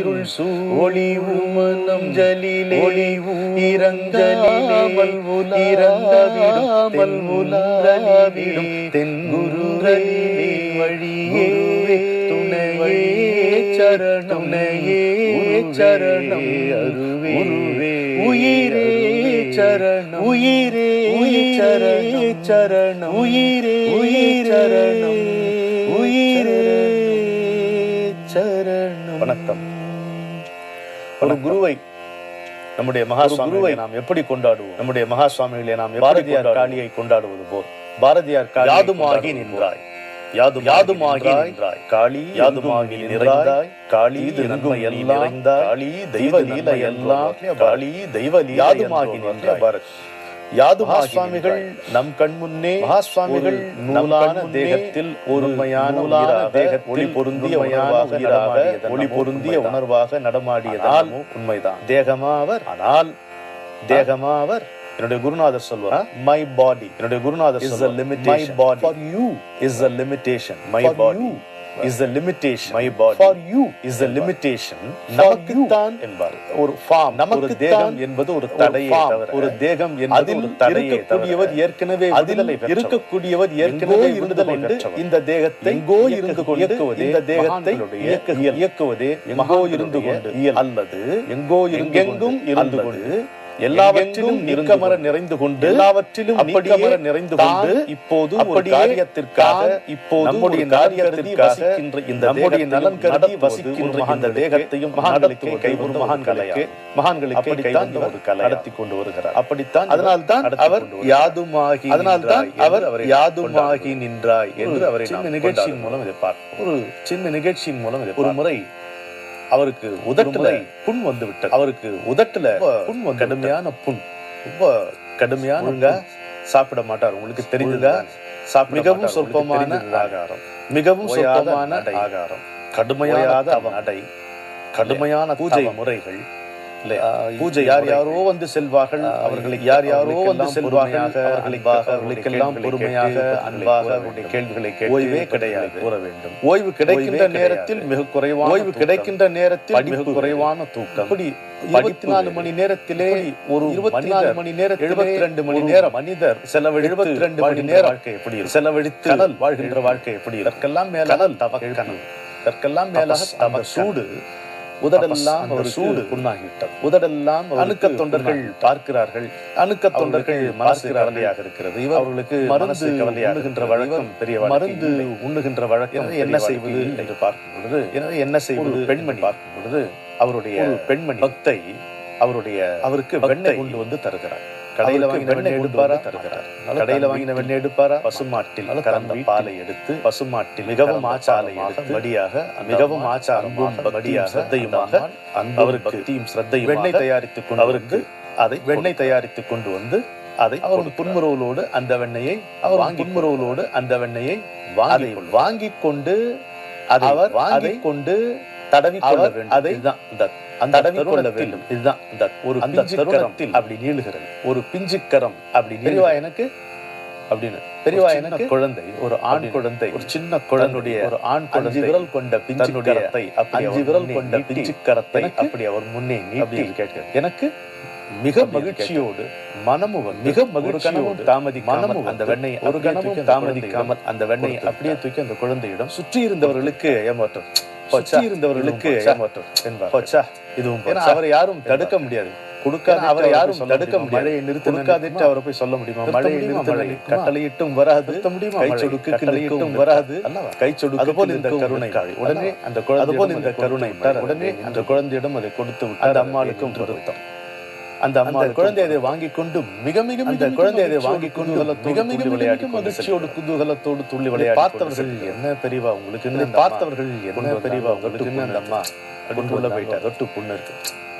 இருள் ஒளி மனம் ஜலிலே இரங்கலில் இறங்காமல் உலாவிடும் தென்குருவே வழியே துணையே சரணம் சரணம் அருவே உயிரே சரணம் உயிரே சரணம் சரணம் உயிரே சரணம் உயிரே சரணம். வணக்கம். ஒரு குருவை நம்முடைய மகாசுவாமிகளை நாம் எப்படி கொண்டாடுவோம்? நம்முடைய மகாசுவாமிகளை நாம் பாரதியார் காளியை கொண்டாடுவது போல் பாரதியார் யாதுமாகி நின்றாய் யாதுமாகி நின்றாய் காளி யாதுமாகி நிறைந்தாய் காளி நன்மை எல்லாம் நிறைந்தாய் காளி தெய்வ லீலை எல்லாம் காளி தெய்வ லீலை யாதுமாகி நின்றாய் பாரத் யாதுமாசுவாமிகள் நம் கண் முன்னே மகாசுவாமிகள் நூலான தேகத்தில் ஒருமையான தேகத்தில் ஒளி பொருந்திய உணர்வாக ஒளி பொருந்திய உணர்வாக நடமாடியதால் உண்மைதான் தேகமாவர். ஆனால் தேகமாவர் என்னுடைய குருநாதர் சொல்வார் my body என்னுடைய குருநாதர் is a limitation my body for you is a limitation my body is a limitation my body for you is a limitation நமக்குத்தான் என்பார். ஒரு ஃபார்ம் நமக்கு தேகம் என்பது ஒரு தடையே தவிர ஒரு தேகம் என்பது ஒரு தடையே தவிர ஏற்கனவே அதில் இருக்கக்கூடியவர் ஏற்கனவே விடுதலை பெற்றவர். இந்த தேகத்தை எங்கோ இருந்து கொண்டு இந்த தேகத்தை இயக்குவதே எங்கோ இருந்து கொண்டு அல்லது எங்கோ எங்கெங்கும் இருந்து கொண்டு எல்லாவற்றிலும் நிற்கமர நிறைந்து கொண்டு எல்லாவற்றிலும் அப்படியே நிறைந்து கொண்டு இப்போது ஒரு காரியத்திற்காக இப்போது நம்முடைய காரியத்திற்காக இந்த நம்முடைய நலன் கருதி வசிக்கின்ற இந்த தேகத்தையும் மகான்களுக்கு கைவரும் மகான்களுக்கு கைவந்த ஒரு கலை நடத்தி கொண்டு வருகிறார். அப்படித்தான் அதனால்தான் அவர் யாதுமாகி அதனால்தான் அவர் யாதுமாகி நின்றாய் என்று அவரை சின்ன நிகழ்ச்சியின் மூலம் இதை பார்ப்போம். ஒரு சின்ன நிகழ்ச்சியின் மூலம் இதை ஒரு முறை அவருக்கு உதட்டுல புண் வந்து விட்டது. அவருக்கு உதட்டுல புண் கடுமையான புண், ரொம்ப கடுமையான சாப்பிட மாட்டார். உங்களுக்கு தெரிந்ததா? மிகவும் சொற்பமான ஆகாரம், மிகவும் சொற்பமான ஆகாரம், கடுமையான நடை, கடுமையான பூஜை முறைகள். பூஜை யார் யாரோ வந்து செல்வார்கள், அவர்களை யார் யாரோ வந்து செல்வார்கள், அவர்களுக்கெல்லாம் பொறுமையாக அன்பாக அவருடைய கேள்விகளை ஓய்வே கிடையாது கூற வேண்டும். ஓய்வு கிடைக்கின்ற நேரத்தில் மிக குறைவான ஓய்வு கிடைக்கின்ற நேரத்தில் மிக குறைவான தூக்கம். இப்படி 24 மணி நேரத்திலே ஒரு 24 மணி நேரம் 72 மணி நேரம் மனிதர் செலவழித்து 72 மணி நேரம் வாழ்க்கை எப்படி செலவழித்து கடல் வாழ்கின்ற வாழ்க்கை எப்படி இதற்கெல்லாம் மேல கடல் தவக்கணல் இதற்கெல்லாம் மேலாக தம சூடு உதடெல்லாம் ஒரு சூடு புண்ணாகிவிட்டது. உதடெல்லாம் அணுக்க தொண்டர்கள் பார்க்கிறார்கள். அணுக்க தொண்டர்கள் மனசு கவலையாக இருக்கிறது. அவர்களுக்கு மருந்து கவலையாகின்ற வழக்கம் பெரிய மருந்து உண்ணுகின்ற வழக்கம் என்ன செய்வது என்று பார்க்கும் பொழுது என்ன செய்வது பெண்மணி பார்க்கும் பொழுது அவருடைய பெண்மணி பக்தை அவருக்கு வெண்ணெய் கொண்டு வந்து தருகிறார். கடையில வாங்கின வெண்ணெய் எடுப்பாரா தருகிறார். கடையில வாங்கின வெண்ணெய் எடுப்பாரா? பசுமாட்டில் கறந்த பாலை எடுத்து பசுமாட்டில் மிகவும் ஆச்சாலை எடுத்து வடியாக மிகவும் ஆச்சாரமும் வடியாக சிரத்தையுமாக அவருக்கு பக்தியும் சிரத்தையும் வெண்ணெய் தயாரித்துக் கொண்டு அவருக்கு அதை வெண்ணெய் தயாரித்துக் கொண்டு வந்து அதை அவர் புன்முறவலோடு அந்த வெண்ணெயை அவர் புன்முறவலோடு அந்த வெண்ணெயை வாங்கி கொண்டு அதை அவர் வாங்கி கொண்டு தடவி கொள்ள வேண்டும். அதை அந்த தருணத்தில் இதுதான் இந்த ஒரு பிஞ்சு கரம் அப்படி நீளுகிறது. ஒரு பிஞ்சு கரம் அப்படி நீளுவா எனக்கு அப்படின்னு பெரியவா எனக்கு குழந்தை ஒரு ஆண் குழந்தை ஒரு சின்ன குழந்தைய ஒரு ஆண் குழந்தை விரல் கொண்ட பிஞ்சு கரத்தை 5 விரல் கொண்ட பிஞ்சு கரத்தை அப்படி அவர் முன்னே நீட்டி கேட்கிறார். எனக்கு மிக மகிழ்ச்சியோடு மனமும் மிக மகிழ்ச்சியோடு தாமதிக்காமல் அந்த வெண்ணெய் ஒரு கணமும் தாமதிக்காமல் அந்த வெண்ணெய் அப்படியே தூக்கி அந்த குழந்தையிடம் சுற்றி இருந்தவர்களுக்கு ஏமாற்றம் இருந்தவர்களுக்கு அவரை யாரும் தடுக்க முடியாது. அவரை யாரும் தடுக்க முடியாது. மழையை நிறுத்தி அவரை போய் சொல்ல முடியுமா? மழையை நிறுத்த கட்டளையிட்டும் வராது, கை சொடுக்கு கட்டளையிட்டும் வராது, கை சொடுக்கு. அதுபோல் இந்த கருணை உடனே அந்த அதுபோல் இந்த கருணை உடனே அந்த குழந்தையிடம் அதை கொடுத்து விட்டு அந்த அம்மாளுக்கும் வருத்தம். அந்த அம்மா குழந்தை அதை வாங்கி கொண்டு மிக மிக அந்த குழந்தை அதை வாங்கி கொண்டு மிக மிக விளையாடி மகிழ்ச்சியோடு குதூகலத்தோடு துள்ளி விளையாடி பார்த்தவர்கள் என்ன பெரியவா உங்களுக்கு பார்த்தவர்கள் என்ன பெரியவா உங்களுக்கு அந்த அம்மா கொண்டுள்ள போயிட்டார். தொட்டு புண்ணு இருக்கு.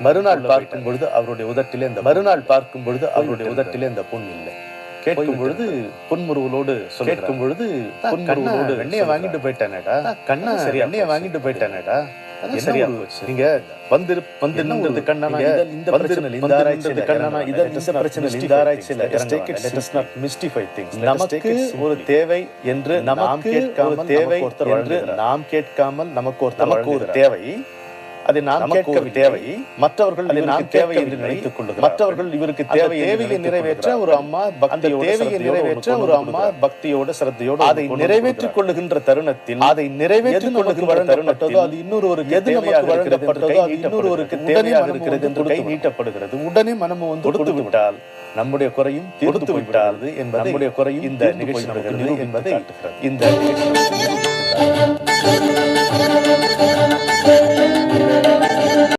மறுநாள் பார்க்கும் பொழுது அவருடைய உதட்டிலே இந்த மறுநாள் பார்க்கும் பொழுது அவருடைய உதட்டிலே இந்த புண் இல்லை. கேட்கும் பொழுது புன்முறுவலோடு கேட்கும் பொழுது புன்முறுவலோடு வெண்ணையை வாங்கிட்டு போயிட்டானேடா கண்ணா சரி வெண்ணையை வாங்கிட்டு போயிட்டானேடா சரியா நீங்க வந்து கண்ணனா இந்த பிரச்சனை இந்த ஆராய்ச்சியில கண்ணனா இந்த பிரச்சனை இந்த ஆராய்ச்சியில let us not mystify things. நமக்கு ஒரு தேவை என்று நாம் கேட்காமல் தேவை என்று நாம் கேட்காமல் நமக்கு ஒரு தேவை அதை நாம் கேட்க தேவை, மற்றவர்கள் அதை நாம் தேவை என்று நினைத்துக் கொள்ளுகிறார்கள். மற்றவர்கள் இவருக்கு தேவையை நிறைவேற்ற ஒரு அம்மா தேவையை நிறைவேற்ற ஒரு அம்மா பக்தியோட சிரத்தையோடு அதை நிறைவேற்றிக் கொள்ளுகின்ற தருணத்தில் அதை நிறைவேற்றிக் கொள்ளுகின்ற தருணத்தோ அது இன்னொருவருக்கு எது நமக்கு வழங்கப்பட்டதோ அது இன்னொருவருக்கு தேவையாக இருக்கிறது என்று கை நீட்டப்படுகிறது. உடனே மனம் வந்து கொடுத்து விட்டால் நம்முடைய குறையும் தீர்ந்து போய்விட்டால் என்பதை நம்முடைய குறையும் இந்த நிகழ்ச்சி என்பதை இந்த நிகழ்ச்சி